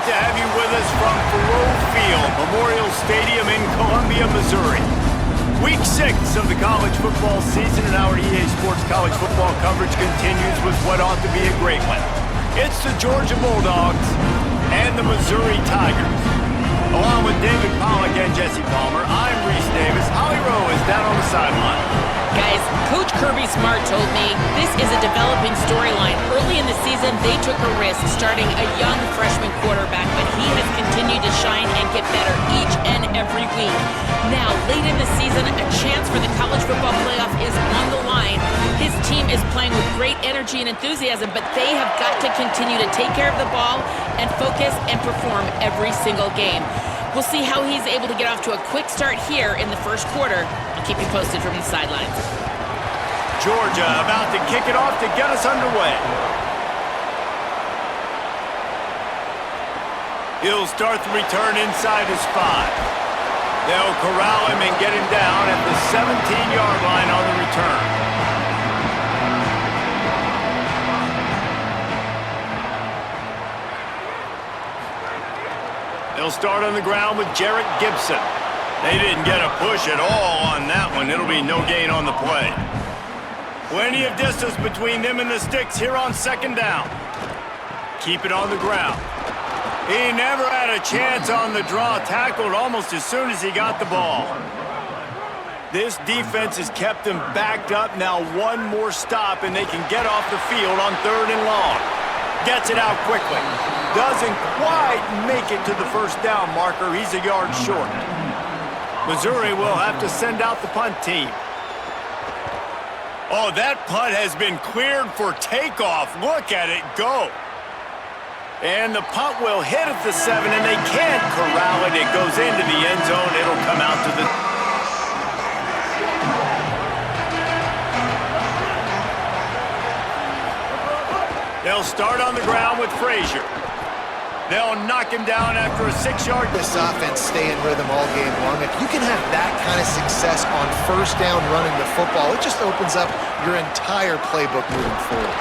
to have you with us from Faroe Field, Memorial Stadium in Columbia, Missouri. Week 6 of the college football season and our EA Sports college football coverage continues with what ought to be a great one. It's the Georgia Bulldogs and the Missouri Tigers. Along with David Pollack and Jesse Palmer, I'm Reese Davis. Holly Rowe is down on the sideline. Guys, Coach Kirby Smart told me this is a developing storyline. Early in the season, they took a risk starting a young freshman quarterback, but he has continued to shine and get better each and every week. Now, late in the season, a chance for the college football playoff is on the line. His team is playing with great energy and enthusiasm, but they have got to continue to take care of the ball and focus and perform every single game. We'll see how he's able to get off to a quick start here in the first quarter. I'll keep you posted from the sidelines. Georgia about to kick it off to get us underway. He'll start the return inside his 5. They'll corral him and get him down at the 17-yard line on the return. They'll start on the ground with Jarrett Gibson. They didn't get a push at all on that one. It'll be no gain on the play. Plenty of distance between them and the sticks here on second down. Keep it on the ground. He never had a chance on the draw, tackled almost as soon as he got the ball. This defense has kept them backed up. Now one more stop and they can get off the field on 3rd and long. Gets it out quickly. Doesn't quite make it to the first down marker. He's a yard short. Missouri will have to send out the punt team. Oh, that punt has been cleared for takeoff. Look at it go. And the punt will hit at the 7, and they can't corral it. It goes into the end zone. It'll come out to the... They'll start on the ground with Frazier. They'll knock him down after a 6-yard... This offense stay in rhythm all game long. If you can have that kind of success on first down running the football, it just opens up your entire playbook moving forward.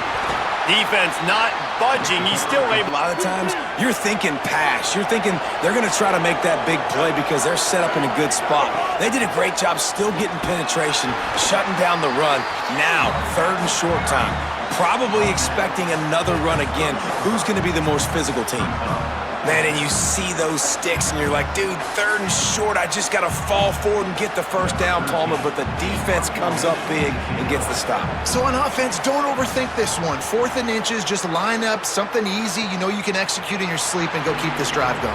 Defense not budging. He's still able... A lot of times, you're thinking pass. You're thinking they're going to try to make that big play because they're set up in a good spot. They did a great job still getting penetration, shutting down the run. Now, 3rd and short time. Probably expecting another run again. Who's going to be the most physical team? Man, and you see those sticks, and you're like, dude, 3rd and short, I just got to fall forward and get the first down, Palmer, but the defense comes up big and gets the stop. So on offense, don't overthink this one. 4th and inches, just line up something easy you know you can execute in your sleep and go keep this drive going.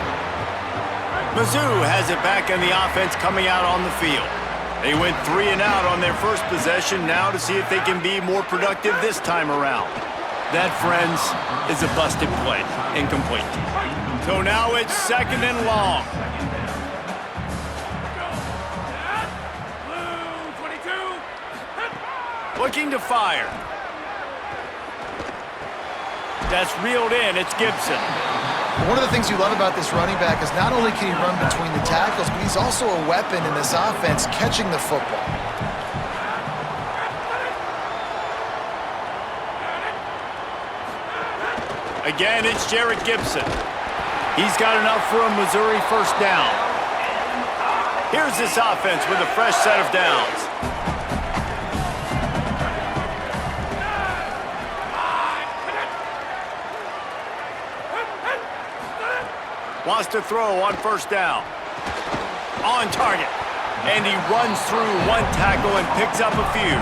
Mizzou has it back in the offense coming out on the field. They went 3 and out on their first possession now to see if they can be more productive this time around. That, friends, is a busted play. Incomplete. So now it's 2nd and long. Looking to fire. That's reeled in. It's Gibson. One of the things you love about this running back is not only can he run between the tackles, but he's also a weapon in this offense catching the football. Again, it's Jarrett Gibson. He's got enough for a Missouri first down. Here's this offense with a fresh set of downs. Wants to throw on first down. On target. And he runs through one tackle and picks up a few.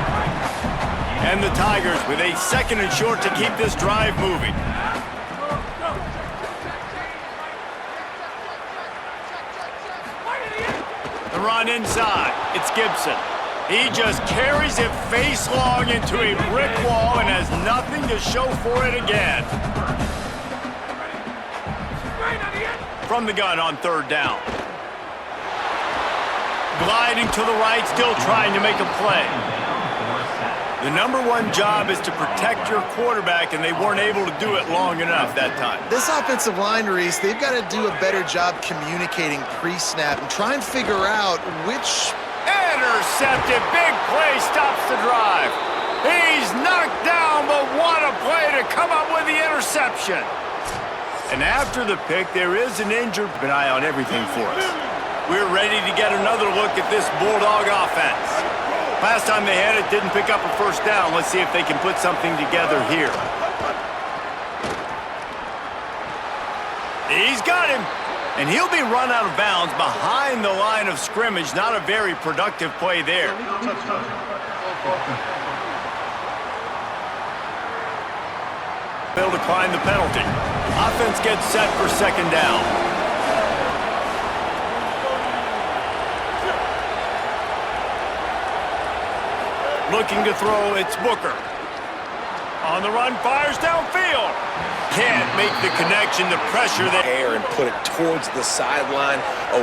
And the Tigers with a 2nd and short to keep this drive moving. The run inside. It's Gibson. He just carries it face long into a brick wall and has nothing to show for it again. From the gun on 3rd down. Gliding to the right, still trying to make a play. The #1 job is to protect your quarterback, and they weren't able to do it long enough that time. This offensive line, Reese, they've got to do a better job communicating pre-snap and try and figure out which... Intercepted. Big play stops the drive. He's knocked down, but what a play to come up with the interception. And after the pick, there is an injured, but eye on everything for us. We're ready to get another look at this Bulldog offense. Last time they had it, didn't pick up a first down. Let's see if they can put something together here. He's got him. And he'll be run out of bounds behind the line of scrimmage. Not a very productive play there. They'll decline the penalty. Offense gets set for second down. Looking to throw, it's Booker. On the run, fires downfield. Can't make the connection, the pressure there. And put it towards the sideline,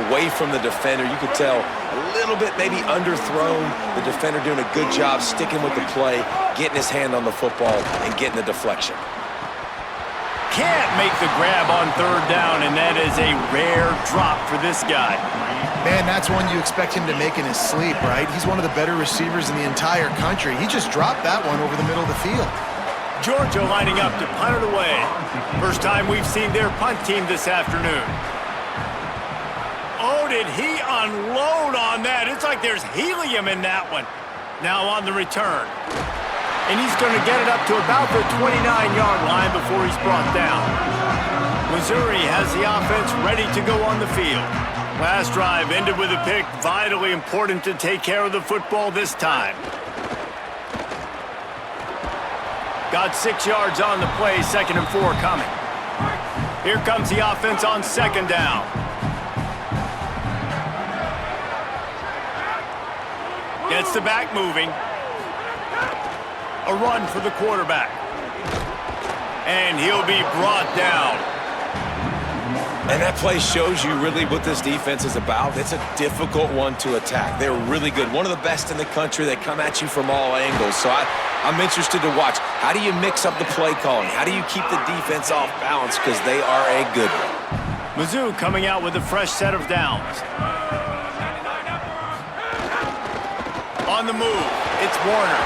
away from the defender. You could tell a little bit maybe underthrown. The defender doing a good job sticking with the play, getting his hand on the football, and getting the deflection. Can't make the grab on third down, and that is a rare drop for this guy. Man, that's one you expect him to make in his sleep, right? He's one of the better receivers in the entire country. He just dropped that one over the middle of the field. Georgia lining up to punt it away. First time we've seen their punt team this afternoon. Oh, did he unload on that? It's like there's helium in that one. Now on the return. And he's going to get it up to about the 29-yard line before he's brought down. Missouri has the offense ready to go on the field. Last drive ended with a pick. Vitally important to take care of the football this time. Got 6 yards on the play, 2nd and 4 coming. Here comes the offense on second down. Gets the back moving. A run for the quarterback. And he'll be brought down. And that play shows you really what this defense is about. It's a difficult one to attack. They're really good. One of the best in the country. They come at you from all angles. So I'm interested to watch. How do you mix up the play calling? How do you keep the defense off balance? Because they are a good one. Mizzou coming out with a fresh set of downs. On the move, it's Warner.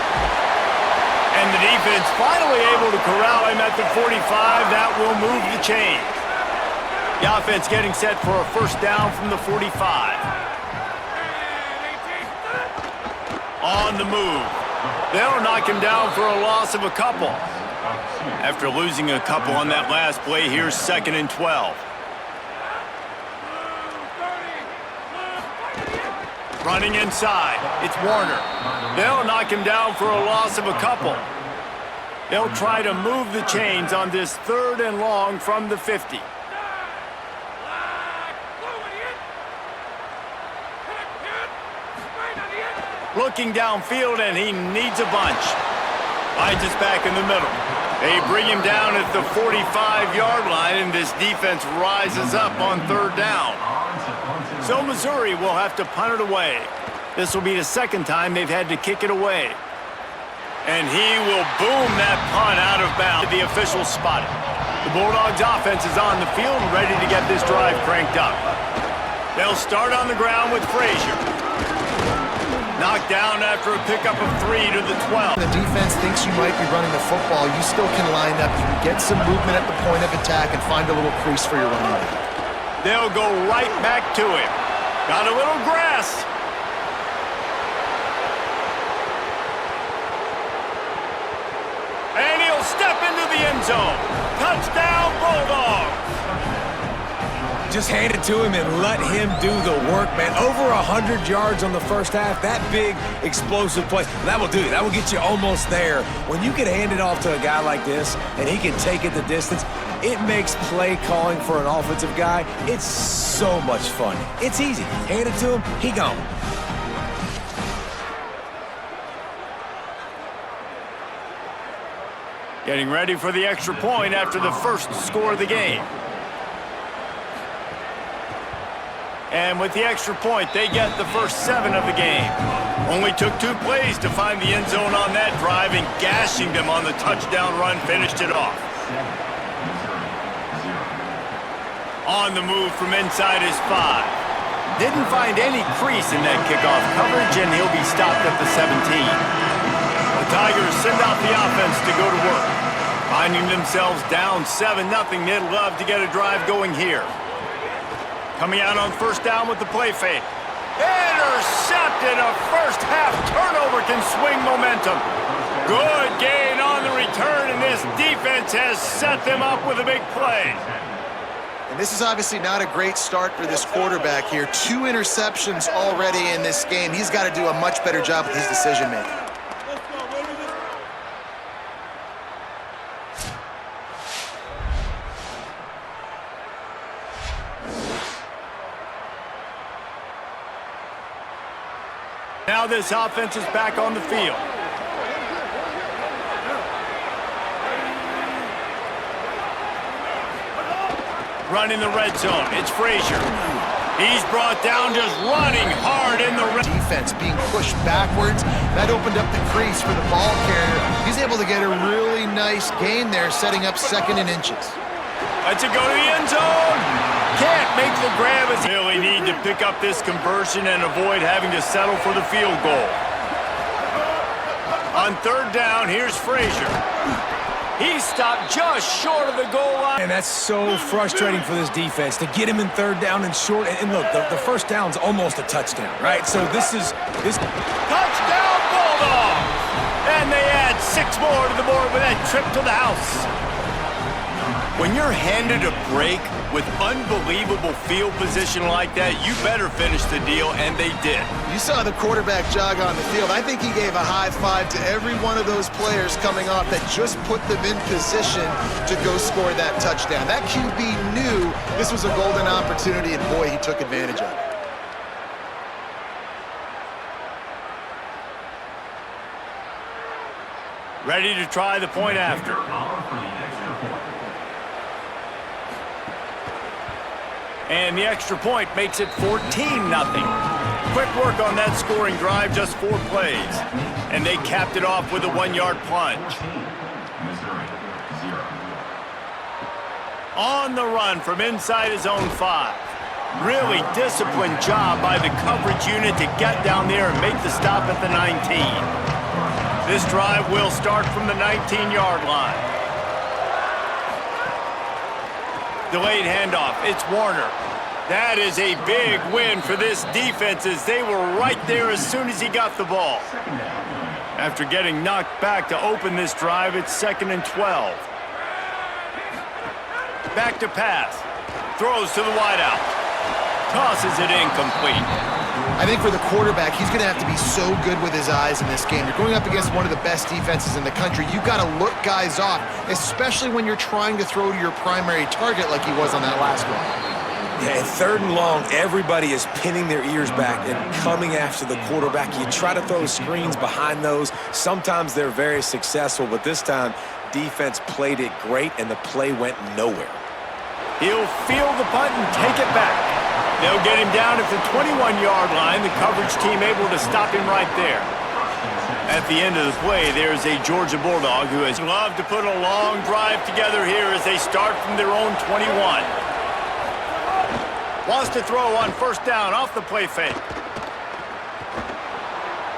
And the defense finally able to corral him at the 45. That will move the chain. The offense getting set for a first down from the 45. On the move. They'll knock him down for a loss of a couple. After losing a couple on that last play, here's 2nd and 12. Running inside, it's Warner. They'll knock him down for a loss of a couple. They'll try to move the chains on this 3rd and long from the 50. Looking downfield, and he needs a bunch. Finds us back in the middle. They bring him down at the 45-yard line, and this defense rises up on 3rd down. So Missouri will have to punt it away. This will be the 2nd time they've had to kick it away. And he will boom that punt out of bounds. The official spotted. The Bulldogs offense is on the field and ready to get this drive cranked up. They'll start on the ground with Frazier. Knocked down after a pickup of 3 to the 12. The defense thinks you might be running the football. You still can line up. You can get some movement at the point of attack and find a little crease for your running back. They'll go right back to him. Got a little grass. And he'll step into the end zone. Touchdown, Bulldogs. Just hand it to him and let him do the work, man. Over 100 yards on the first half. That big, explosive play. That will do it. That will get you almost there. When you can hand it off to a guy like this and he can take it the distance, it makes play calling for an offensive guy, it's so much fun. It's easy. Hand it to him, he gone. Getting ready for the extra point after the first score of the game. And with the extra point, they get the first 7 of the game. Only took 2 plays to find the end zone on that drive, and gashing them on the touchdown run finished it off. On the move from inside his 5. Didn't find any crease in that kickoff coverage, and he'll be stopped at the 17. The Tigers send out the offense to go to work. Finding themselves down 7-0, they'd love to get a drive going here. Coming out on first down with the play fake. Intercepted! A first half turnover can swing momentum. Good gain on the return, and this defense has set them up with a big play. And this is obviously not a great start for this quarterback here. 2 interceptions already in this game. He's got to do a much better job with his decision-making. Now this offense is back on the field. Running the red zone, it's Frazier. He's brought down just running hard in the red. Defense being pushed backwards. That opened up the crease for the ball carrier. He's able to get a really nice gain there, setting up 2nd and inches. Let's it go to the end zone. Can't make the grab. As really need to pick up this conversion and avoid having to settle for the field goal. On 3rd down, here's Frazier. He stopped just short of the goal line. And that's so frustrating for this defense to get him in 3rd down and short. And look, the first down's almost a touchdown, right? So this touchdown Bulldogs! And they add 6 more to the board with that trip to the house. When you're handed a break with unbelievable field position like that, you better finish the deal, and they did. You saw the quarterback jog on the field. I think he gave a high five to every one of those players coming off that just put them in position to go score that touchdown. That QB knew this was a golden opportunity, and boy, he took advantage of it. Ready to try the point after. And the extra point makes it 14-0. Quick work on that scoring drive, just 4 plays. And they capped it off with a 1-yard plunge. On the run from inside his own 5. Really disciplined job by the coverage unit to get down there and make the stop at the 19. This drive will start from the 19-yard line. Delayed handoff, it's Warner. That is a big win for this defense as they were right there as soon as he got the ball. After getting knocked back to open this drive, it's 2nd and 12. Back to pass. Throws to the wideout. Tosses it incomplete. I think for the quarterback, he's going to have to be so good with his eyes in this game. You're going up against one of the best defenses in the country. You've got to look guys off, especially when you're trying to throw to your primary target like he was on that last one. Yeah, and 3rd and long, everybody is pinning their ears back and coming after the quarterback. You try to throw screens behind those. Sometimes they're very successful, but this time, defense played it great, and the play went nowhere. He'll field the punt and take it back. They'll get him down at the 21-yard line. The coverage team able to stop him right there. At the end of the play, there's a Georgia Bulldog who has loved to put a long drive together here as they start from their own 21. Wants to throw on 1st down off the play fake.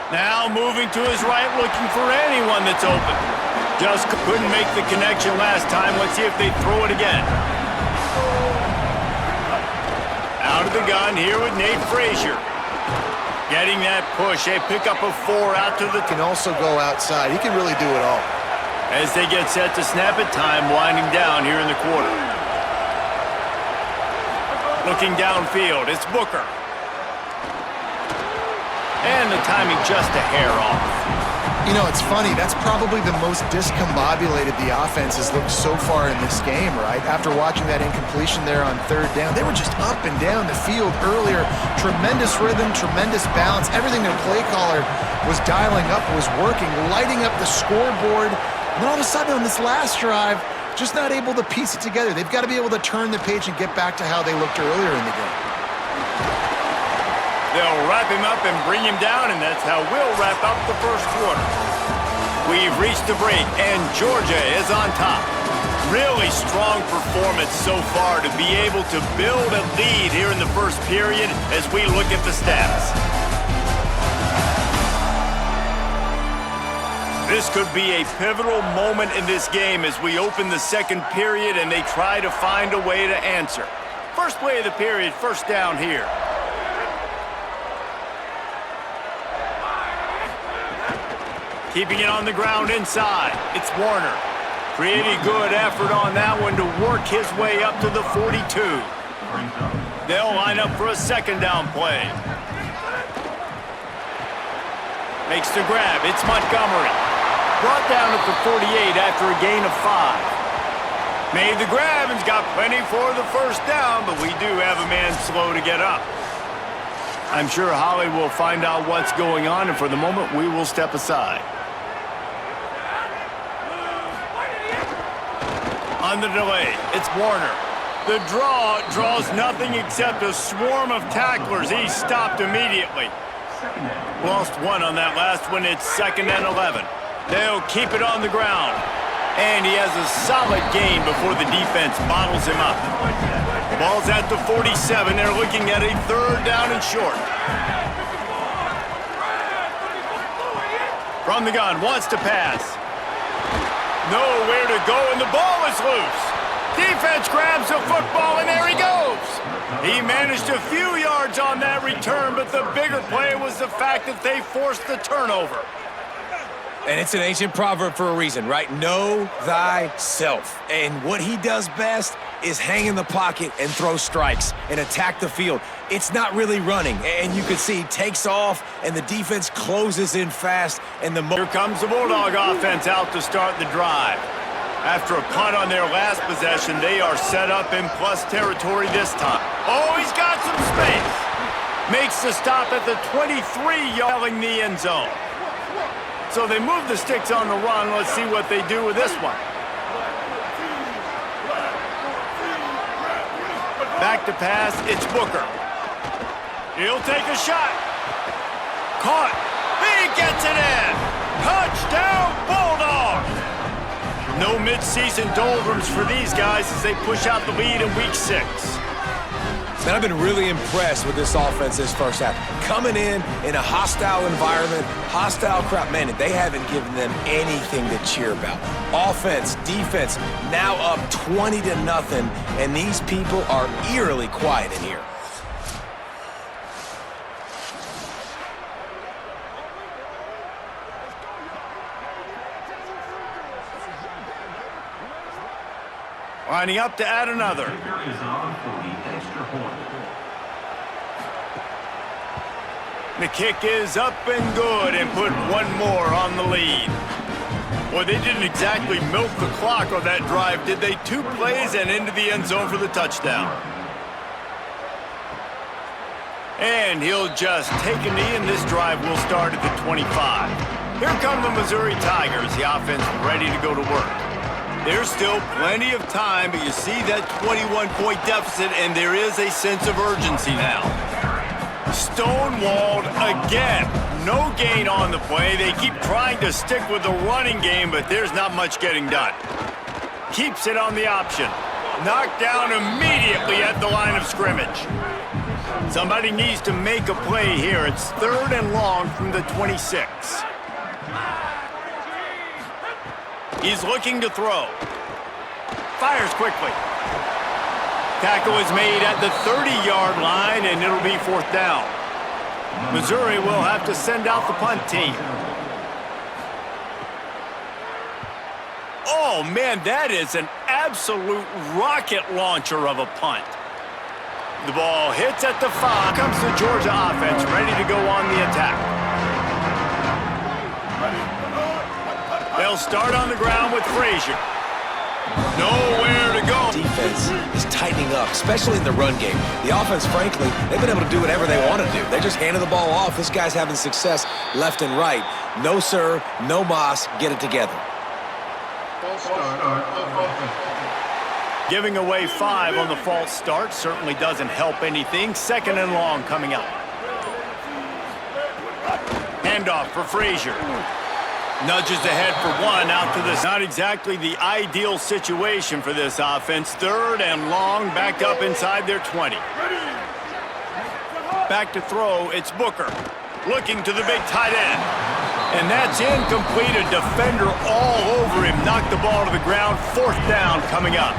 Now moving to his right, looking for anyone that's open. Just couldn't make the connection last time. Let's see if they throw it again. Out of the gun here with Nate Frazier. Getting that push, a pickup of 4 out to the... Can also go outside. He can really do it all. As they get set to snap it, time winding down here in the quarter. Looking downfield, it's Booker. And the timing just a hair off. You know, it's funny. That's probably the most discombobulated the offense has looked so far in this game, right? After watching that incompletion there on 3rd down, they were just up and down the field earlier. Tremendous rhythm, tremendous balance. Everything their play caller was dialing up was working, lighting up the scoreboard. And then all of a sudden on this last drive, just not able to piece it together. They've got to be able to turn the page and get back to how they looked earlier in the game. They'll wrap him up and bring him down, and that's how we'll wrap up the 1st quarter. We've reached the break, and Georgia is on top. Really strong performance so far to be able to build a lead here in the 1st period as we look at the stats. This could be a pivotal moment in this game as we open the second period and they try to find a way to answer. First play of the period, first down here. Keeping it on the ground inside. It's Warner. Pretty good effort on that one to work his way up to the 42. They'll line up for a second down play. Makes the grab. It's Montgomery. Brought down at the 48 after a gain of 5. Made the grab and's got plenty for the first down, but we do have a man slow to get up. I'm sure Holly will find out what's going on, and for the moment, we will step aside. On the delay, it's Warner. The draw draws nothing except a swarm of tacklers. He's stopped immediately. Lost one on that last one. It's 2nd and 11. They'll keep it on the ground. And he has a solid gain before the defense bottles him up. Ball's at the 47. They're looking at a 3rd down and short. From the gun, wants to pass. Nowhere to go, and the ball is loose. Defense grabs the football, and there he goes. He managed a few yards on that return, but the bigger play was the fact that they forced the turnover. And it's an ancient proverb for a reason, right? Know thyself. And what he does best is hang in the pocket and throw strikes and attack the field. It's not really running. And you can see he takes off, and the defense closes in fast. And Here comes the Bulldog offense out to start the drive. After a punt on their last possession, they are set up in plus territory this time. Oh, he's got some space. Makes the stop at the 23-yard in the end zone. So they move the sticks on the run. Let's see what they do with this one. Back to pass, it's Booker. He'll take a shot. Caught. He gets it in. Touchdown, Bulldogs. No mid-season doldrums for these guys as they push out the lead in week 6. Man, I've been really impressed with this offense this first half. Coming in a hostile environment, hostile crowd, man, they haven't given them anything to cheer about. Offense, defense, now up 20-0, and these people are eerily quiet in here. Lining up to add another. The kick is up and good and put one more on the lead. Well, they didn't exactly milk the clock on that drive, did they? 2 plays and into the end zone for the touchdown. And he'll just take a knee, and this drive will start at the 25. Here come the Missouri Tigers, the offense ready to go to work. There's still plenty of time, but you see that 21-point deficit, and there is a sense of urgency now. Stonewalled again. No gain on the play. They keep trying to stick with the running game, but there's not much getting done. Keeps it on the option. Knocked down immediately at the line of scrimmage. Somebody needs to make a play here. It's 3rd and long from the 26. He's looking to throw. Fires quickly. Tackle is made at the 30-yard line, and it'll be 4th down. Missouri will have to send out the punt team. Oh, man, that is an absolute rocket launcher of a punt. The ball hits at the 5. Comes the Georgia offense, ready to go on the attack. They'll start on the ground with Frazier. Nowhere to go. Defense is tightening up, especially in the run game. The offense, frankly, they've been able to do whatever they want to do. They're just handing the ball off. This guy's having success left and right. No, sir, no mas. Get it together. Giving away 5 on the false start certainly doesn't help anything. 2nd and long coming up. Handoff for Frazier. Nudges ahead for 1 out to this. Not exactly the ideal situation for this offense. 3rd and long, back up inside their 20. Back to throw, it's Booker. Looking to the big tight end. And that's incomplete. A defender all over him. Knocked the ball to the ground. 4th down coming up.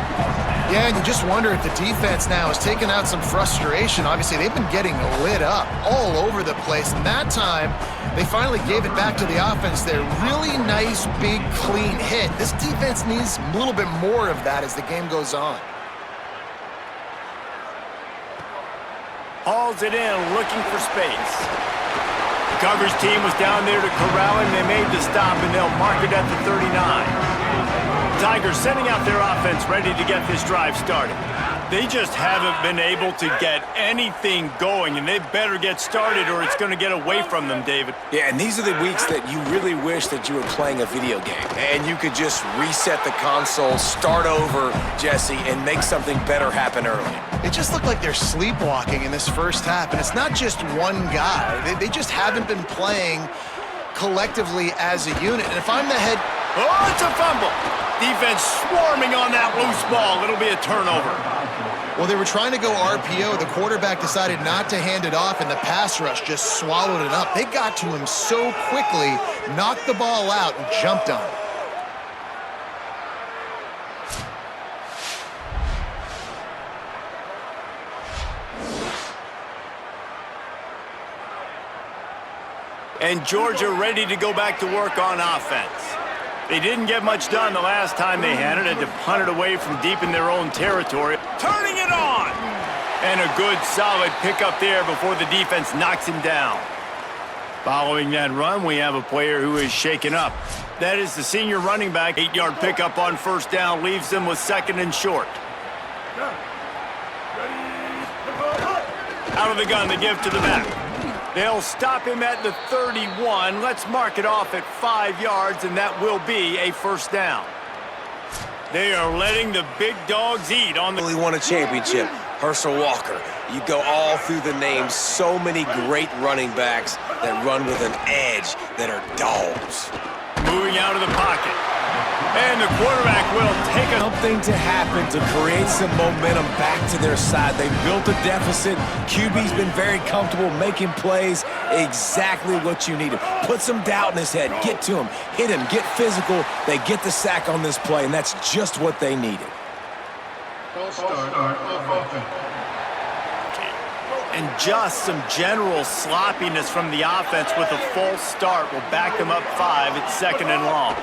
Yeah, and you just wonder if the defense now has taken out some frustration. Obviously, they've been getting lit up all over the place. And that time, they finally gave it back to the offense there. Really nice, big, clean hit. This defense needs a little bit more of that as the game goes on. Hauls it in, looking for space. The coverage team was down there to corral him. They made the stop, and they'll mark it at the 39. Tigers sending out their offense ready to get this drive started. They just haven't been able to get anything going, and they better get started or it's going to get away from them, David. Yeah, and these are the weeks that you really wish that you were playing a video game and you could just reset the console, start over, Jesse, and make something better happen early. It just looked like they're sleepwalking in this first half, and it's not just one guy. They just haven't been playing collectively as a unit. And if I'm the head... Oh, it's a fumble. Defense swarming on that loose ball. It'll be a turnover. Well, they were trying to go RPO. The quarterback decided not to hand it off, and the pass rush just swallowed it up. They got to him so quickly, knocked the ball out, and jumped on it. And Georgia ready to go back to work on offense. They didn't get much done the last time they had it. Had to punt it away from deep in their own territory. Turning it on! And a good, solid pickup there before the defense knocks him down. Following that run, we have a player who is shaken up. That is the senior running back. 8-yard pickup on 1st down leaves them with 2nd and short. Out of the gun, they give to the back. They'll stop him at the 31. Let's mark it off at 5 yards, and that will be a 1st down. They are letting the big dogs eat on the... Really won a championship. Herschel Walker. You go all through the names. So many great running backs that run with an edge that are dogs. Moving out of the pocket. And the quarterback will take a... Something to happen to create some momentum back to their side. They've built a deficit. QB's been very comfortable making plays. Exactly what you needed. Put some doubt in his head. Get to him. Hit him. Get physical. They get the sack on this play, and that's just what they needed. And just some general sloppiness from the offense with a false start will back them up 5 at 2nd and long.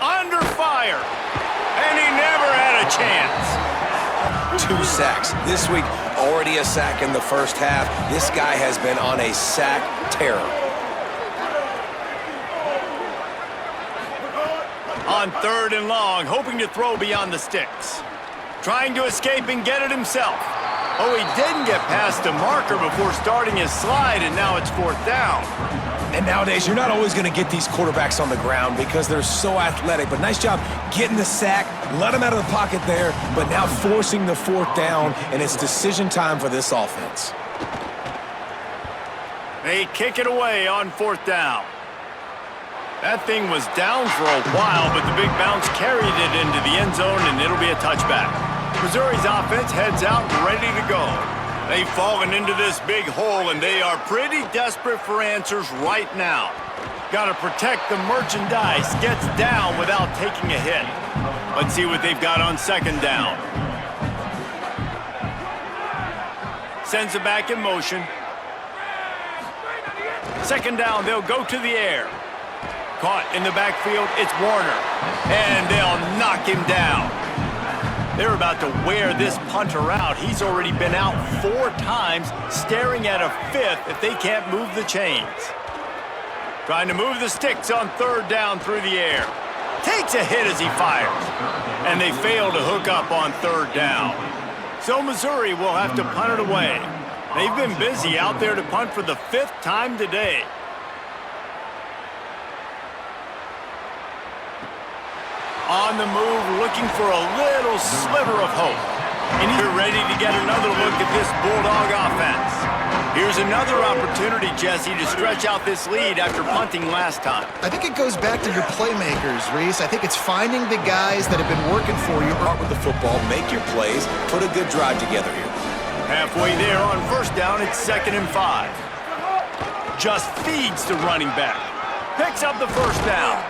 Under fire, and he never had a chance. 2 sacks. This week, already a sack in the first half. This guy has been on a sack terror. On 3rd and long, hoping to throw beyond the sticks. Trying to escape and get it himself. Oh, he didn't get past the marker before starting his slide, and now it's 4th down. And nowadays, you're not always going to get these quarterbacks on the ground because they're so athletic. But nice job getting the sack, let him out of the pocket there, but now forcing the 4th down, and it's decision time for this offense. They kick it away on 4th down. That thing was down for a while, but the big bounce carried it into the end zone, and it'll be a touchback. Missouri's offense heads out ready to go. They've fallen into this big hole, and they are pretty desperate for answers right now. Got to protect the merchandise. Gets down without taking a hit. Let's see what they've got on 2nd down. Sends it back in motion. 2nd down, they'll go to the air. Caught in the backfield, it's Warner. And they'll knock him down. They're about to wear this punter out. He's already been out 4 times, staring at a 5th if they can't move the chains. Trying to move the sticks on 3rd down through the air. Takes a hit as he fires. And they fail to hook up on 3rd down. So Missouri will have to punt it away. They've been busy out there to punt for the 5th time today. On the move, looking for a little sliver of hope. And he's ready to get another look at this Bulldog offense. Here's another opportunity, Jesse, to stretch out this lead after punting last time. I think it goes back to your playmakers, Reese. I think it's finding the guys that have been working for you. Start with the football, make your plays, put a good drive together here. Halfway there on 1st down, it's 2nd and 5. just feeds the running back. Picks up the first down.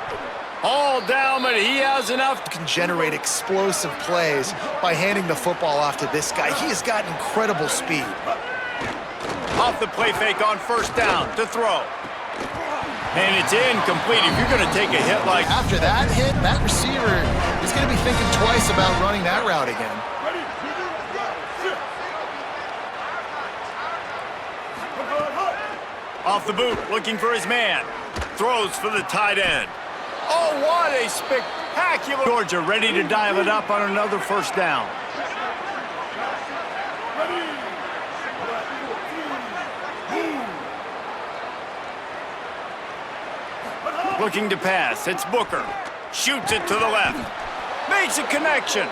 All down, but he has enough. Can generate explosive plays by handing the football off to this guy. He has got incredible speed. Off the play fake on first down to throw. And it's incomplete. If you're going to take a hit like... After that hit, that receiver is going to be thinking twice about running that route again. Off the boot, looking for his man. Throws for the tight end. Oh, what a spectacular... Georgia ready to dial it up on another first down. Looking to pass. It's Booker. Shoots it to the left. Makes a connection.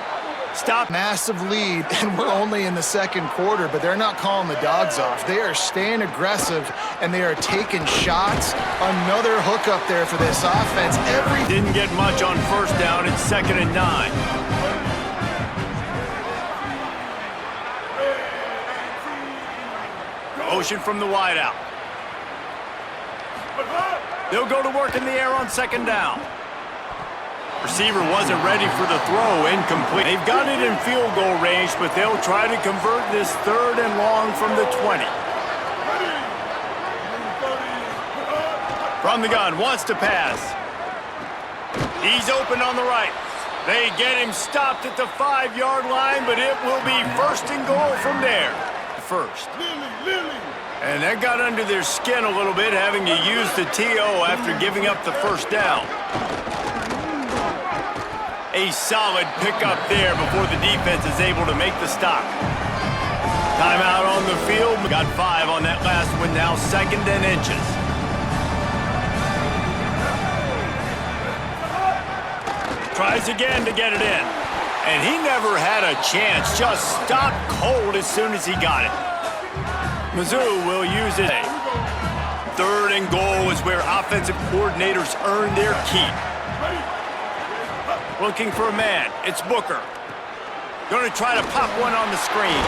Stop. Massive lead, and we're only in the second quarter, but they're not calling the dogs off. They are staying aggressive, and they are taking shots. Another hook up there for this offense. Didn't get much on first down. It's 2nd and 9. Motion from the wideout. They'll go to work in the air on 2nd down. Receiver wasn't ready for the throw, incomplete. They've got it in field goal range, but they'll try to convert this 3rd and long from the 20. From the gun, wants to pass. He's open on the right. They get him stopped at the 5-yard line, but it will be 1st and goal from there. First. And that got under their skin a little bit, having to use the TO after giving up the first down. A solid pickup there before the defense is able to make the stop. Timeout on the field. Got 5 on that last one now, 2nd and inches. Tries again to get it in. And he never had a chance. Just stopped cold as soon as he got it. Mizzou will use it. 3rd and goal is where offensive coordinators earn their keep. Looking for a man. It's Booker. Going to try to pop one on the screen.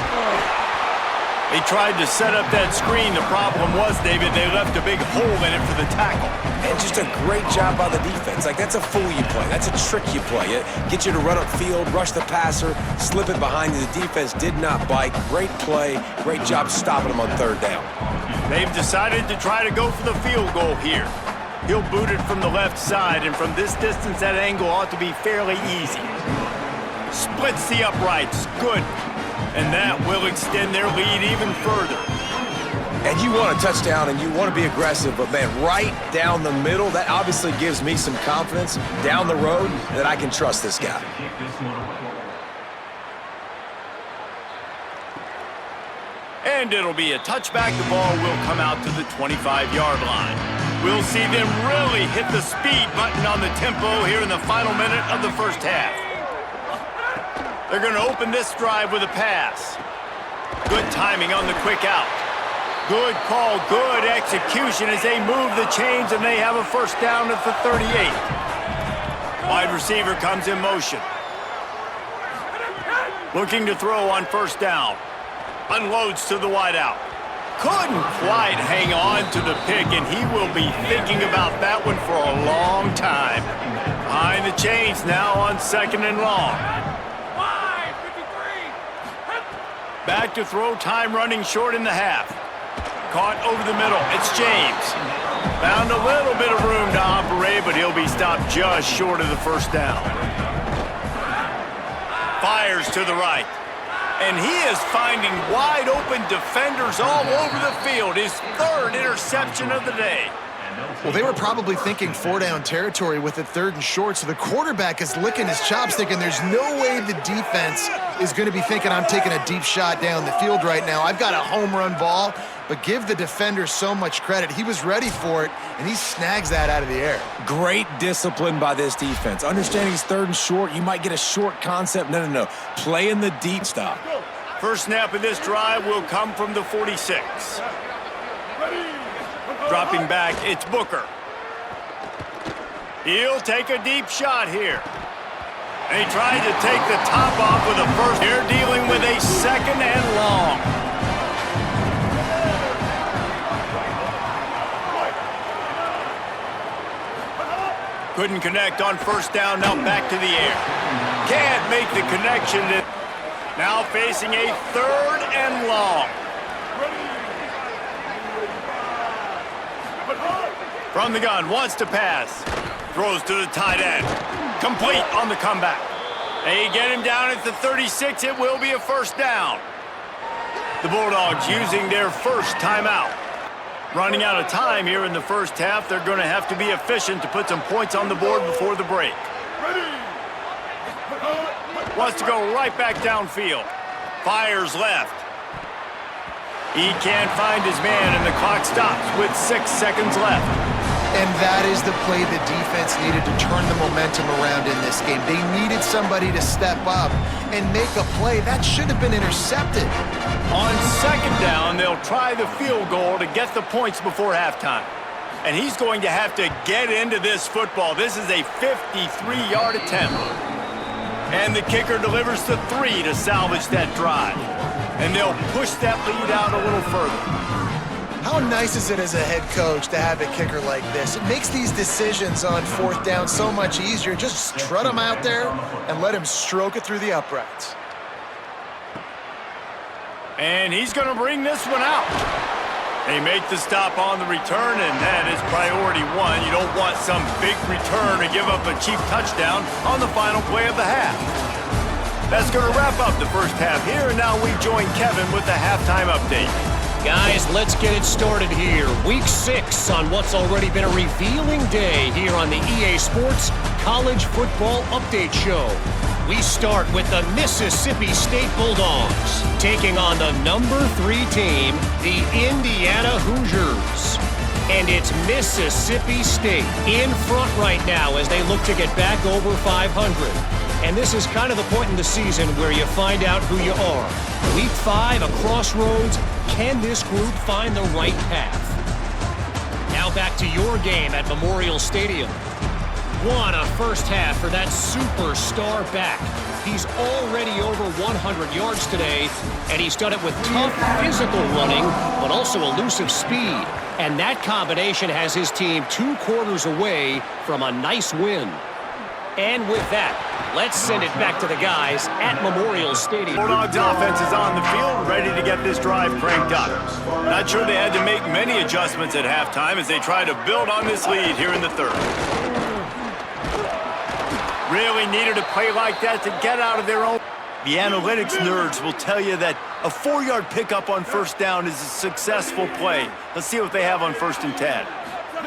They tried to set up that screen. The problem was, David, they left a big hole in it for the tackle. And just a great job by the defense. Like, that's a fool you play. That's a trick you play. It get you to run upfield, rush the passer, slip it behind you. The defense did not bite. Great play. Great job stopping them on 3rd down. They've decided to try to go for the field goal here. He'll boot it from the left side, and from this distance, that angle ought to be fairly easy. Splits the uprights. Good. And that will extend their lead even further. And you want a touchdown, and you want to be aggressive, but, man, right down the middle, that obviously gives me some confidence down the road that I can trust this guy. And it'll be a touchback. The ball will come out to the 25-yard line. We'll see them really hit the speed button on the tempo here in the final minute of the first half. They're going to open this drive with a pass. Good timing on the quick out. Good call, good execution as they move the chains, and they have a first down at the 38. Wide receiver comes in motion. Looking to throw on first down. Unloads to the wideout. Couldn't quite hang on to the pick, and he will be thinking about that one for a long time. Behind the chains now on 2nd and long. Back to throw, time running short in the half. Caught over the middle, it's James. Found a little bit of room to operate, but he'll be stopped just short of the first down. Fires to the right. And he is finding wide open defenders all over the field. His 3rd interception of the day. Well, they were probably thinking 4-down territory with it 3rd and short, so the quarterback is licking his chops thinking there's no way the defense is going to be thinking I'm taking a deep shot down the field right now. I've got a home run ball, but give the defender so much credit. He was ready for it, and he snags that out of the air. Great discipline by this defense. Understanding it's 3rd and short, you might get a short concept. No. Play in the deep stop. First snap of this drive will come from the 46. Dropping back, it's Booker. He'll take a deep shot here. They tried to take the top off with a first. They're dealing with a 2nd and long. Couldn't connect on first down, now back to the air. Can't make the connection. Now facing a 3rd and long. From the gun, wants to pass. Throws to the tight end. Complete on the comeback. They get him down at the 36. It will be a first down. The Bulldogs using their first timeout. Running out of time here in the first half. They're going to have to be efficient to put some points on the board before the break. Wants to go right back downfield. Fires left. He can't find his man, and the clock stops with 6 seconds left. And that is the play the defense needed to turn the momentum around in this game. They needed somebody to step up and make a play. That should have been intercepted. On second down, they'll try the field goal to get the points before halftime. And he's going to have to get into this football. This is a 53-yard attempt. And the kicker delivers the 3 to salvage that drive. And they'll push that lead out a little further. How nice is it as a head coach to have a kicker like this? It makes these decisions on 4th down so much easier. Just strut him out there and let him stroke it through the uprights. And he's going to bring this one out. They make the stop on the return, and that is priority 1. You don't want some big return to give up a cheap touchdown on the final play of the half. That's going to wrap up the first half here, and now we join Kevin with the halftime update. Guys, let's get it started here. Week 6 on what's already been a revealing day here on the EA Sports College Football Update Show. We start with the Mississippi State Bulldogs taking on the number 3 team, the Indiana Hoosiers. And it's Mississippi State in front right now as they look to get back over 500. And this is kind of the point in the season where you find out who you are. Week 5, a crossroads. Can this group find the right path? Now back to your game at Memorial Stadium. What a first half for that superstar back. He's already over 100 yards today, and he's done it with tough physical running, but also elusive speed. And that combination has his team 2 quarters away from a nice win. And with that, let's send it back to the guys at Memorial Stadium. Bulldogs offense is on the field, ready to get this drive cranked up. Not sure they had to make many adjustments at halftime as they try to build on this lead here in the 3rd. Really needed a play like that to get out of their own. The analytics nerds will tell you that a 4-yard pickup on first down is a successful play. Let's see what they have on 1st and 10.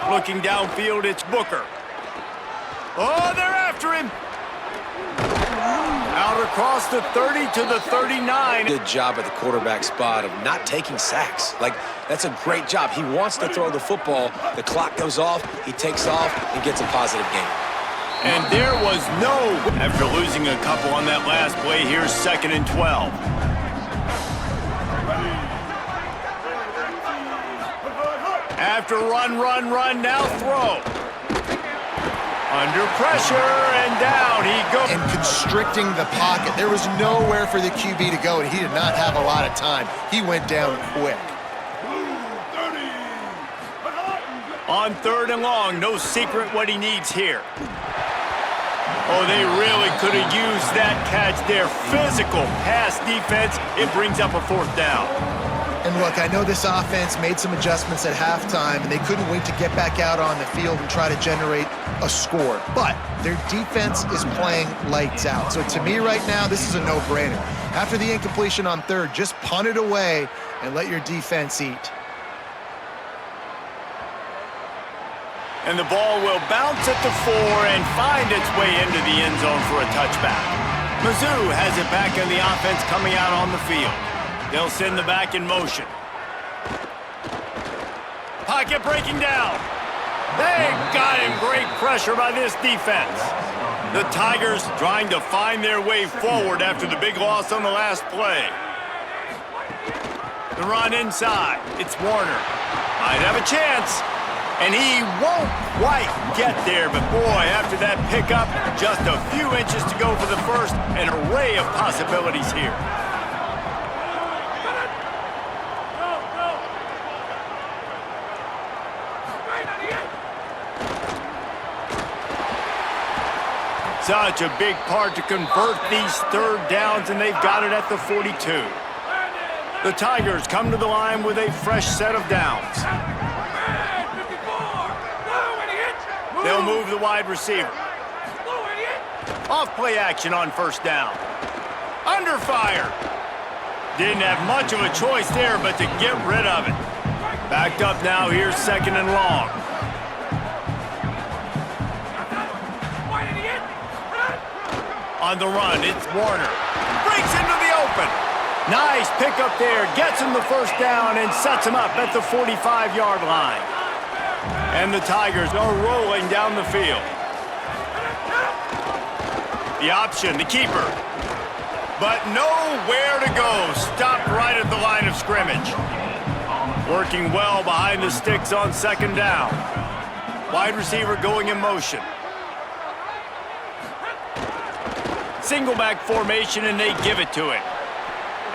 Looking downfield, it's Booker. Oh, they're after him. Out across the 30 to the 39. Good job at the quarterback spot of not taking sacks. Like, that's a great job. He wants to throw the football. The clock goes off. He takes off and gets a positive gain. And there was no... After losing a couple on that last play, here's 2nd and 12. After run, now throw. Under pressure, and down he goes. And constricting the pocket. There was nowhere for the QB to go, and he did not have a lot of time. He went down quick. On 3rd and long, no secret what he needs here. Oh, they really could have used that catch there. Physical pass defense. It brings up a 4th down. And look, I know this offense made some adjustments at halftime, and they couldn't wait to get back out on the field and try to generate a score. But their defense is playing lights out. So to me right now, this is a no-brainer. After the incompletion on 3rd, just punt it away and let your defense eat. And the ball will bounce at the 4 and find its way into the end zone for a touchback. Mizzou has it back in the offense coming out on the field. They'll send the back in motion. Pocket breaking down. They got him. Great pressure by this defense. The Tigers trying to find their way forward after the big loss on the last play. The run inside. It's Warner. Might have a chance. And he won't quite get there, but boy, after that pickup, just a few inches to go for the first, an array of possibilities here. Such a big part to convert these third downs, and they've got it at the 42. The Tigers come to the line with a fresh set of downs. They'll move the wide receiver. Off play action on first down. Under fire. Didn't have much of a choice there but to get rid of it. Backed up now, here's second and long. On the run, it's Warner. Breaks into the open. Nice pickup there. Gets him the first down and sets him up at the 45-yard line. And the Tigers are rolling down the field. The option, the keeper. But nowhere to go. Stopped right at the line of scrimmage. Working well behind the sticks on second down. Wide receiver going in motion. Single back formation, and they give it to him.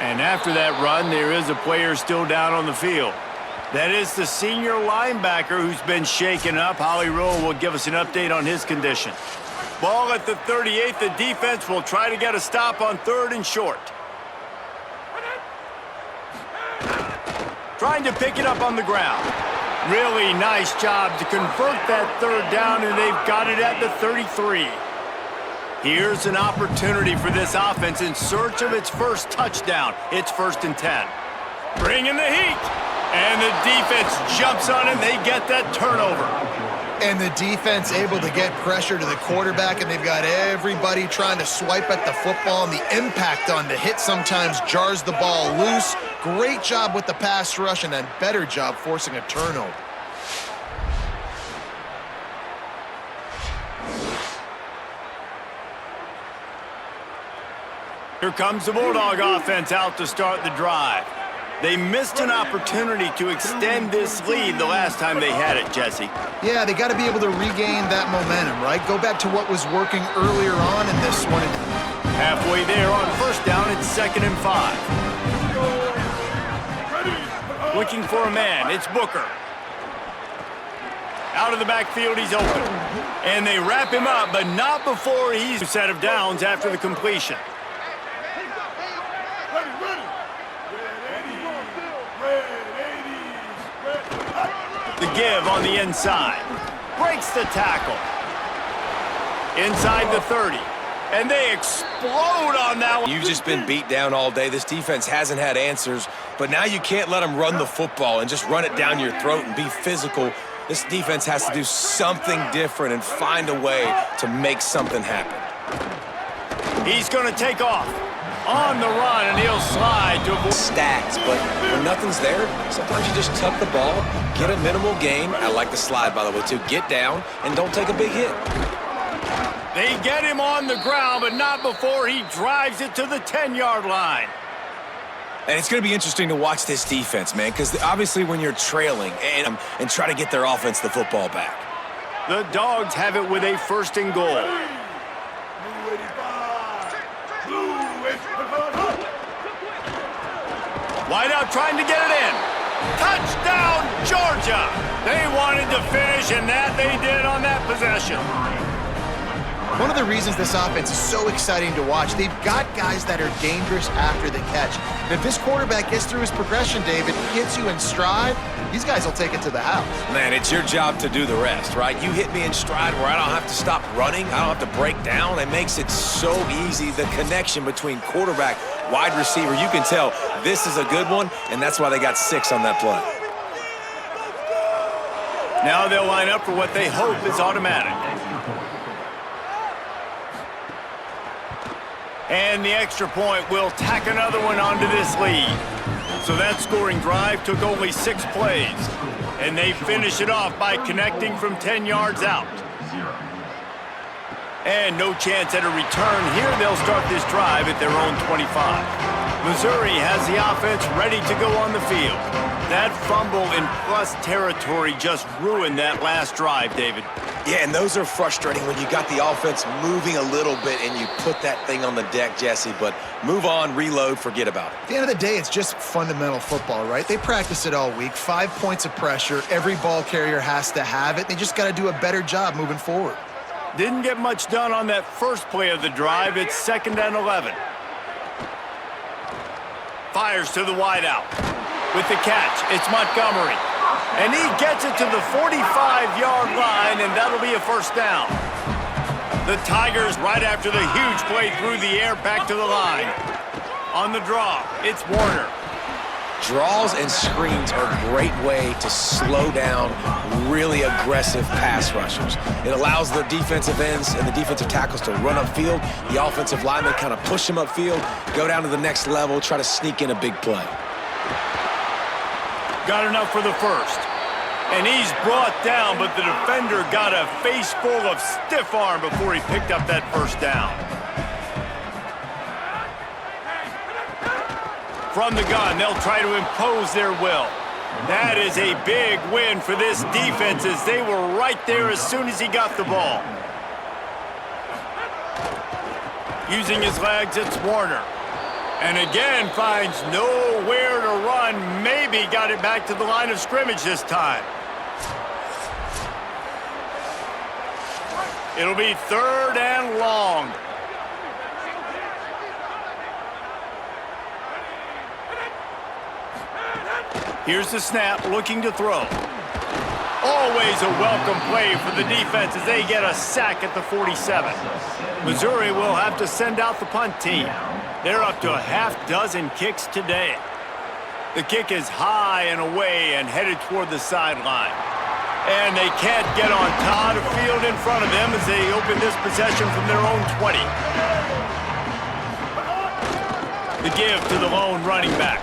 And after that run, there is a player still down on the field. That is the senior linebacker who's been shaken up. Holly Rowe will give us an update on his condition. Ball at the 38. The defense will try to get a stop on third and short. Trying to pick it up on the ground. Really nice job to convert that third down, and they've got it at the 33. Here's an opportunity for this offense in search of its first touchdown. It's 1st and 10. Bringing the heat. And the defense jumps on it. They get that turnover. And the defense able to get pressure to the quarterback, and they've got everybody trying to swipe at the football, and the impact on the hit sometimes jars the ball loose. Great job with the pass rush, and a better job forcing a turnover. Here comes the Bulldog offense out to start the drive. They missed an opportunity to extend this lead the last time they had it, Jesse. Yeah, they got to be able to regain that momentum, right? Go back to what was working earlier on in this one. Halfway there on first down, it's 2nd and 5. Looking for a man, it's Booker. Out of the backfield, he's open. And they wrap him up, but not before he's a set of downs after the completion. The give on the inside. Breaks the tackle. Inside the 30. And they explode on that one. You've just been beat down all day. This defense hasn't had answers, but now you can't let them run the football and just run it down your throat and be physical. This defense has to do something different and find a way to make something happen. He's going to take off. On the run, and he'll slide to avoid Stats, but when nothing's there, sometimes you just tuck the ball, get a minimal gain. I like the slide, by the way, too. Get down and don't take a big hit. They get him on the ground, but not before he drives it to the 10-yard line. And it's going to be interesting to watch this defense, man, because obviously when you're trailing and try to get their offense the football back. The Dogs have it with a 1st and goal. Wide out trying to get it in. Touchdown, Georgia! They wanted to finish, and that they did on that possession. One of the reasons this offense is so exciting to watch, they've got guys that are dangerous after the catch. And if this quarterback gets through his progression, David, hits you in stride, these guys will take it to the house. Man, it's your job to do the rest, right? You hit me in stride where I don't have to stop running. I don't have to break down. It makes it so easy. The connection between quarterback, wide receiver, you can tell this is a good one, and that's why they got 6 on that play. Now they'll line up for what they hope is automatic. And the extra point will tack another one onto this lead. So that scoring drive took only 6 plays. And they finish it off by connecting from 10 yards out. And no chance at a return. Here they'll start this drive at their own 25. Missouri has the offense ready to go on the field. That fumble in plus territory just ruined that last drive, David. Yeah, and those are frustrating when you got the offense moving a little bit and you put that thing on the deck, Jesse. But move on, reload, forget about it. At the end of the day, it's just fundamental football, right? They practice it all week. 5 points of pressure. Every ball carrier has to have it. They just got to do a better job moving forward. Didn't get much done on that first play of the drive. It's 2nd and 11. Fires to the wideout. With the catch, it's Montgomery. And he gets it to the 45-yard line, and that'll be a first down. The Tigers, right after the huge play through the air, back to the line. On the draw, it's Warner. Draws and screens are a great way to slow down really aggressive pass rushers. It allows the defensive ends and the defensive tackles to run upfield. The offensive linemen kind of push them upfield, go down to the next level, try to sneak in a big play. Got enough for the first. And he's brought down, but the defender got a face full of stiff arm before he picked up that first down. From the gun, they'll try to impose their will. That is a big win for this defense as they were right there as soon as he got the ball. Using his legs, it's Warner. And again, finds nowhere to run. Maybe got it back to the line of scrimmage this time. It'll be 3rd and long. Here's the snap, looking to throw. Always a welcome play for the defense as they get a sack at the 47. Missouri will have to send out the punt team. They're up to a half-dozen kicks today. The kick is high and away and headed toward the sideline. And they can't get on top of the field in front of them as they open this possession from their own 20. The give to the lone running back.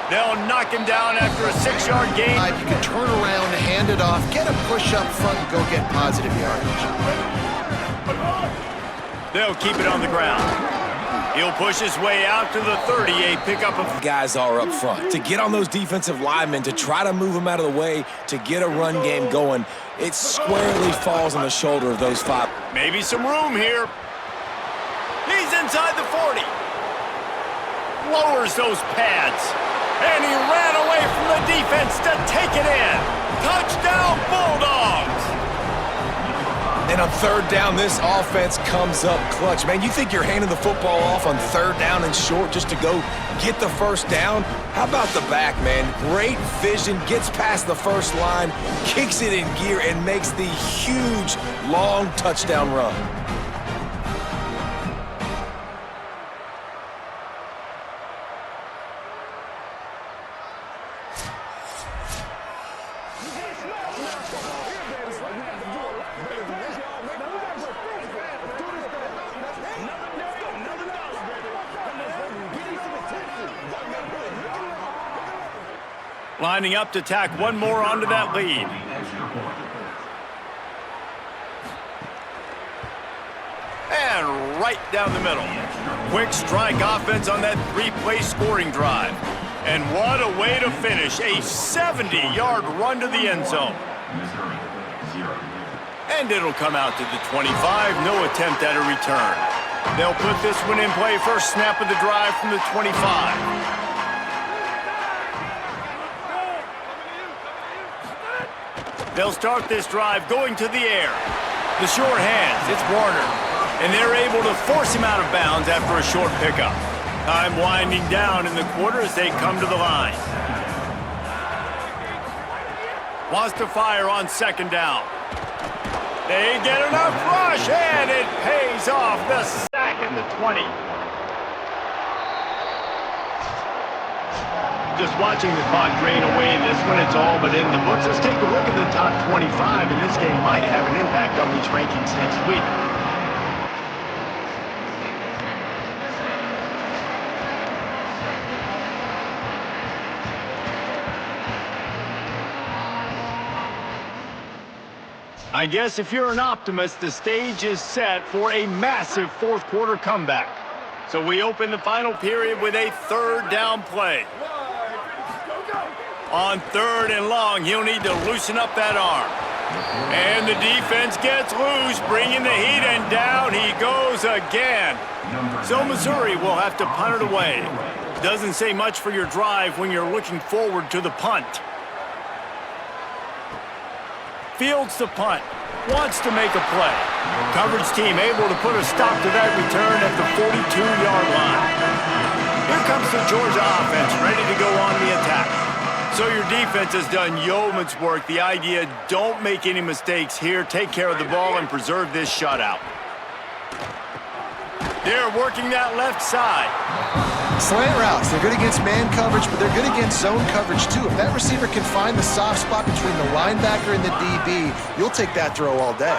They'll knock him down after a 6-yard gain. You can turn around, hand it off, get a push up front, and go get positive yardage. They'll keep it on the ground. He'll push his way out to the 30, a pickup of... Guys are up front. To get on those defensive linemen, to try to move them out of the way, to get a run game going, it squarely falls on the shoulder of those 5. Maybe some room here. He's inside the 40. Lowers those pads. And he ran away from the defense to take it in. Touchdown, Bulldogs! And on 3rd down, this offense comes up clutch. Man, you think you're handing the football off on 3rd down and short just to go get the first down? How about the back, man? Great vision, gets past the first line, kicks it in gear, and makes the huge, long touchdown run. Lining up to tack one more onto that lead. And right down the middle. Quick strike offense on that 3-play scoring drive. And what a way to finish. A 70-yard run to the end zone. And it'll come out to the 25. No attempt at a return. They'll put this one in play. First snap of the drive from the 25. They'll start this drive going to the air. The short hands, it's Warner. And they're able to force him out of bounds after a short pickup. Time winding down in the quarter as they come to the line. Wants to fire on 2nd down. They get enough rush, and it pays off. The sack at the 20. Just watching the clock drain away in this one, it's all but in the books. Let's take a look at the top 25, and this game might have an impact on these rankings next week. I guess if you're an optimist, the stage is set for a massive 4th quarter comeback. So we open the final period with a 3rd down play. On 3rd and long, he'll need to loosen up that arm. And the defense gets loose, bringing the heat, and down he goes again. So Missouri will have to punt it away. Doesn't say much for your drive when you're looking forward to the punt. Fields the punt. wants to make a play. Coverage team able to put a stop to that return at the 42-yard line. Here comes the Georgia offense, ready to go on the attack. So your defense has done yeoman's work. The idea, don't make any mistakes here. Take care of the ball and preserve this shutout. They're working that left side. Slant routes, they're good against man coverage, but they're good against zone coverage too. If that receiver can find the soft spot between the linebacker and the DB, you'll take that throw all day.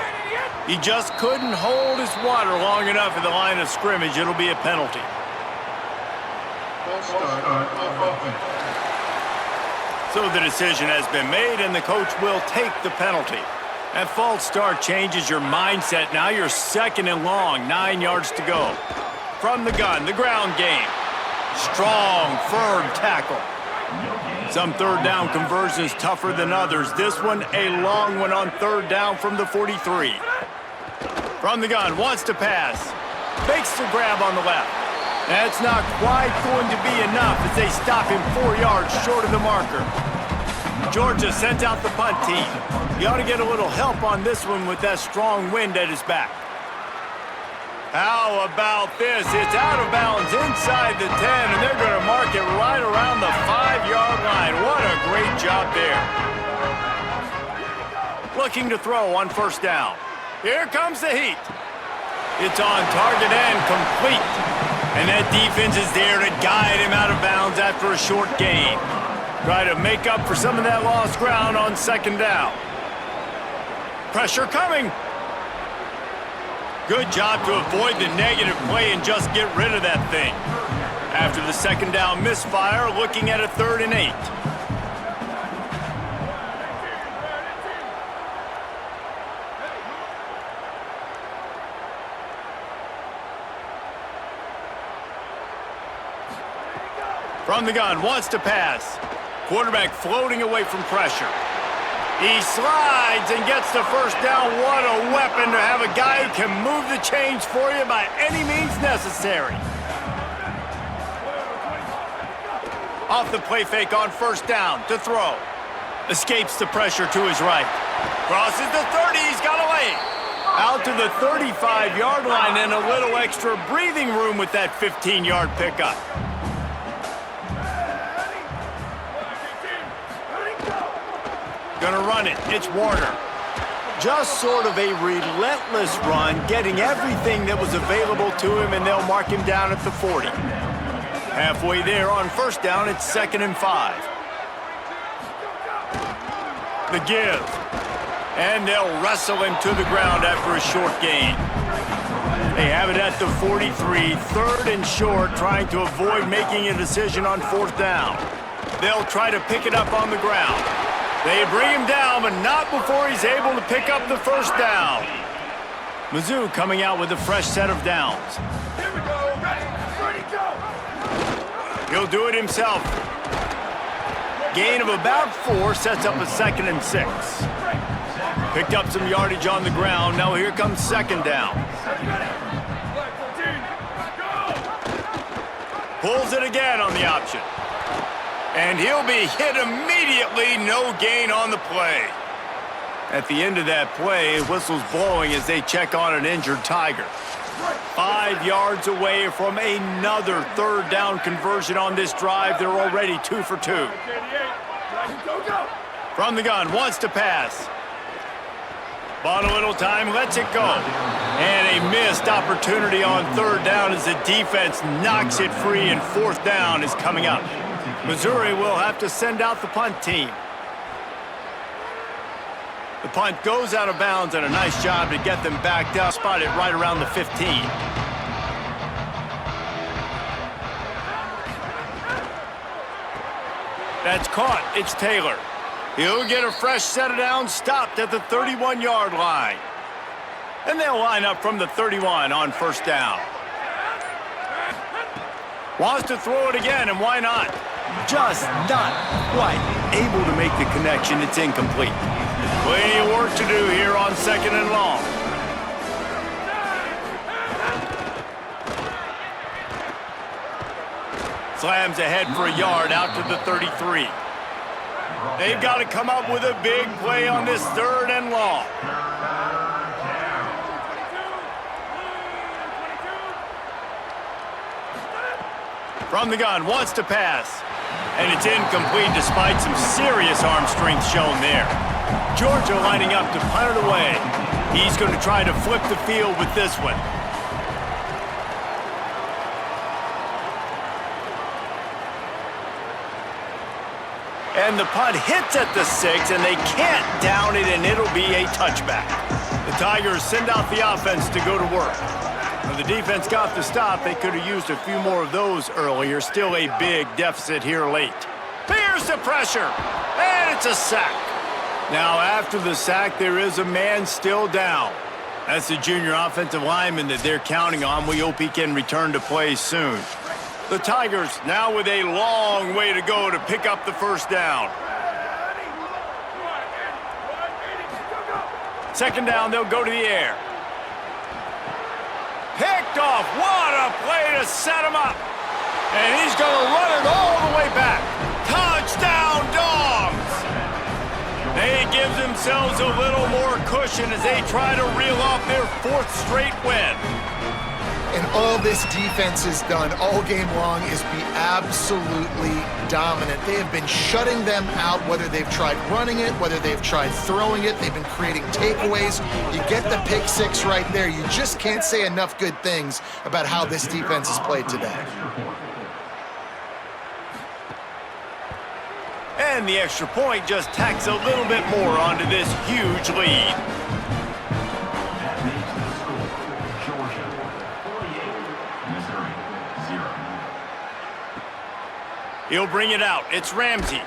He just couldn't hold his water long enough at the line of scrimmage. It'll be a penalty. So the decision has been made, and the coach will take the penalty. That false start changes your mindset. Now you're second and long, 9 yards to go. From the gun, the ground game. Strong, firm tackle. Some third down conversions tougher than others. This one, a long one on third down from the 43. From the gun, wants to pass. Makes the grab on the left. That's not quite going to be enough as they stop him 4 yards short of the marker. Georgia sends out the punt team. He ought to get a little help on this one with that strong wind at his back. How about this? It's out of bounds inside the 10, and they're going to mark it right around the 5-yard line. What a great job there. Looking to throw on first down. Here comes the heat. It's on target and complete. And that defense is there to guide him out of bounds after a short gain. Try to make up for some of that lost ground on second down. Pressure coming. Good job to avoid the negative play and just get rid of that thing. After the second down misfire, looking at a 3rd and 8. From the gun, wants to pass. Quarterback floating away from pressure. He slides and gets the first down. What a weapon to have a guy who can move the chains for you by any means necessary. Off the play fake on first down to throw. Escapes the pressure to his right. Crosses the 30, he's got away. Out to the 35-yard line and a little extra breathing room with that 15-yard pickup. Gonna run it. It's Warner. Just sort of a relentless run, getting everything that was available to him, and they'll mark him down at the 40. Halfway there on first down, it's 2nd and 5. The give. And they'll wrestle him to the ground after a short gain. They have it at the 43, 3rd and short, trying to avoid making a decision on 4th down. They'll try to pick it up on the ground. They bring him down, but not before he's able to pick up the first down. Mizzou coming out with a fresh set of downs. Here we go. Ready, go. He'll do it himself. Gain of about 4 sets up a 2nd and 6. Picked up some yardage on the ground. Now here comes 2nd down. Pulls it again on the option. And he'll be hit immediately, no gain on the play. At the end of that play, whistle's blowing as they check on an injured Tiger. 5 yards away from another 3rd down conversion on this drive. They're already 2 for 2. From the gun, wants to pass. Bought a little time, lets it go. And a missed opportunity on 3rd down as the defense knocks it free, and 4th down is coming up. Missouri will have to send out the punt team. The punt goes out of bounds, and a nice job to get them back down, spotted right around the 15. That's caught. It's Taylor. He'll get a fresh set of downs, stopped at the 31-yard line. And they'll line up from the 31 on first down. Wants to throw it again, and why not? Just not quite able to make the connection. It's incomplete. Plenty of work to do here on 2nd and long. Slams ahead for a yard out to the 33. They've got to come up with a big play on this 3rd and long. From the gun, wants to pass. And it's incomplete despite some serious arm strength shown there. Georgia lining up to punt it away. He's going to try to flip the field with this one. And the punt hits at the 6, and they can't down it, and it'll be a touchback. The Tigers send out the offense to go to work. When the defense got the stop, they could have used a few more of those earlier. Still a big deficit here late. Here's the pressure, and it's a sack. Now, after the sack, there is a man still down. That's the junior offensive lineman that they're counting on. We hope he can return to play soon. The Tigers now with a long way to go to pick up the first down. Second down, they'll go to the air. Picked off. What a play to set him up. And he's going to run it all the way back. Touchdown, Dogs! They give themselves a little more cushion as they try to reel off their 4th straight win. And all this defense has done all game long is be absolutely dominant. They have been shutting them out, whether they've tried running it, whether they've tried throwing it. They've been creating takeaways. You get the pick 6 right there. You just can't say enough good things about how this defense has played today. And the extra point just tacks a little bit more onto this huge lead. He'll bring it out. It's Ramsey.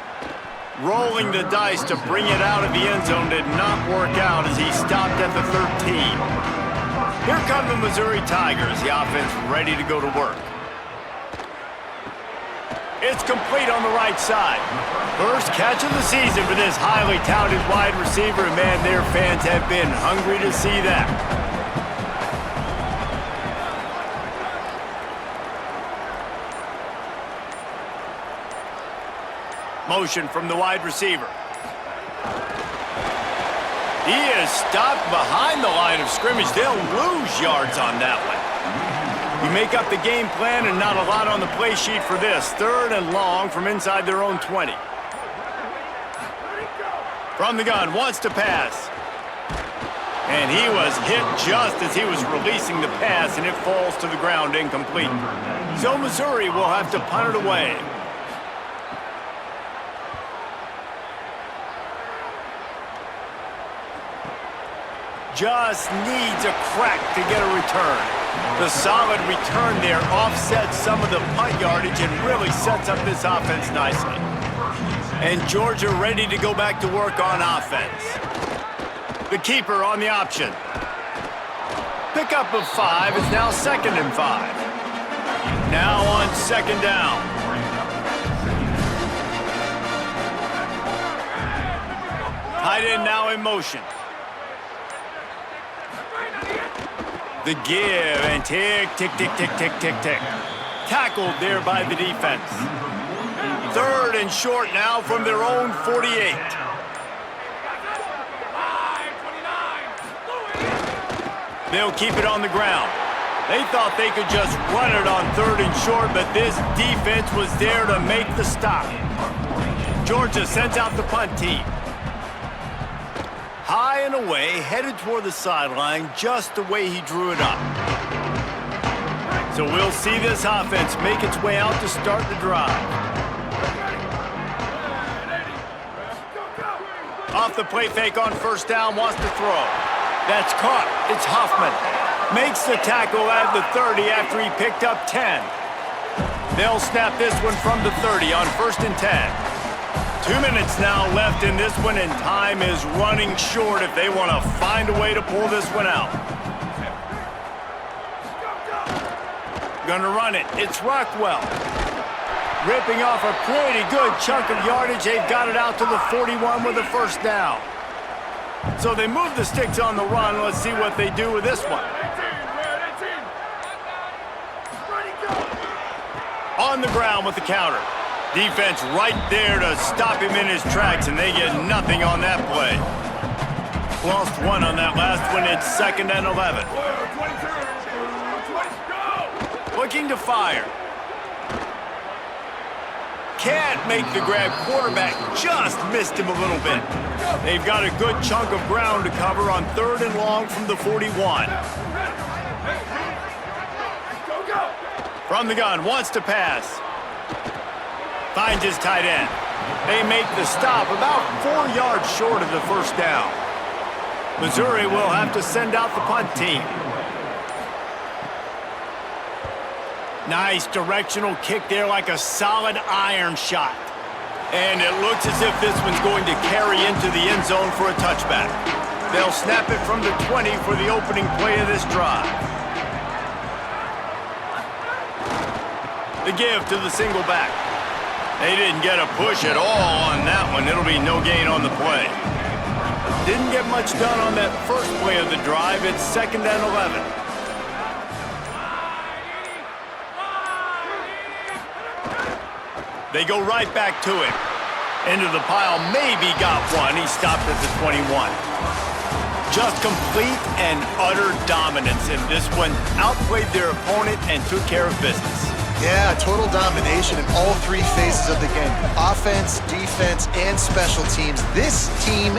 Rolling the dice to bring it out of the end zone did not work out as he stopped at the 13. Here come the Missouri Tigers. The offense ready to go to work. It's complete on the right side. First catch of the season for this highly touted wide receiver. And man, their fans have been hungry to see that. Motion from the wide receiver. He is stopped behind the line of scrimmage. They'll lose yards on that one. You make up the game plan and not a lot on the play sheet for this. 3rd and long from inside their own 20. From the gun, wants to pass. And he was hit just as he was releasing the pass, and it falls to the ground incomplete. So Missouri will have to punt it away. Just needs a crack to get a return. The solid return there offsets some of the punt yardage and really sets up this offense nicely. And Georgia ready to go back to work on offense. The keeper on the option. Pickup of 5 is now 2nd and 5. Now on 2nd down. Tight end now in motion. The give, and tick, tick, tick, tick, tick, tick, tick. Tackled there by the defense. 3rd and short now from their own 48. They'll keep it on the ground. They thought they could just run it on 3rd and short, but this defense was there to make the stop. Georgia sends out the punt team. High and away, headed toward the sideline, just the way he drew it up. So we'll see this offense make its way out to start the drive. Off the play fake on 1st down, wants to throw. That's caught. It's Hoffman. Makes the tackle at the 30 after he picked up 10. They'll snap this one from the 30 on 1st and 10. 2 minutes now left in this one, and time is running short if they want to find a way to pull this one out. Gonna run it. It's Rockwell. Ripping off a pretty good chunk of yardage. They've got it out to the 41 with a 1st down. So they move the sticks on the run. Let's see what they do with this one. On the ground with the counter. Defense right there to stop him in his tracks, and they get nothing on that play. Lost 1 on that last one. It's 2nd and 11. Looking to fire. can't make the grab. Quarterback just missed him a little bit. They've got a good chunk of ground to cover on 3rd and long from the 41. From the gun, wants to pass. Finds his tight end. They make the stop about 4 yards short of the first down. Missouri will have to send out the punt team. Nice directional kick there, like a solid iron shot. And it looks as if this one's going to carry into the end zone for a touchback. They'll snap it from the 20 for the opening play of this drive. The give to the single back. They didn't get a push at all on that one. It'll be no gain on the play. Didn't get much done on that first play of the drive. It's 2nd and 11. They go right back to him. Into the pile, maybe got one. He stopped at the 21. Just complete and utter dominance in this one. Outplayed their opponent and took care of business. Yeah, total domination in all 3 phases of the game. Offense, defense, and special teams. This team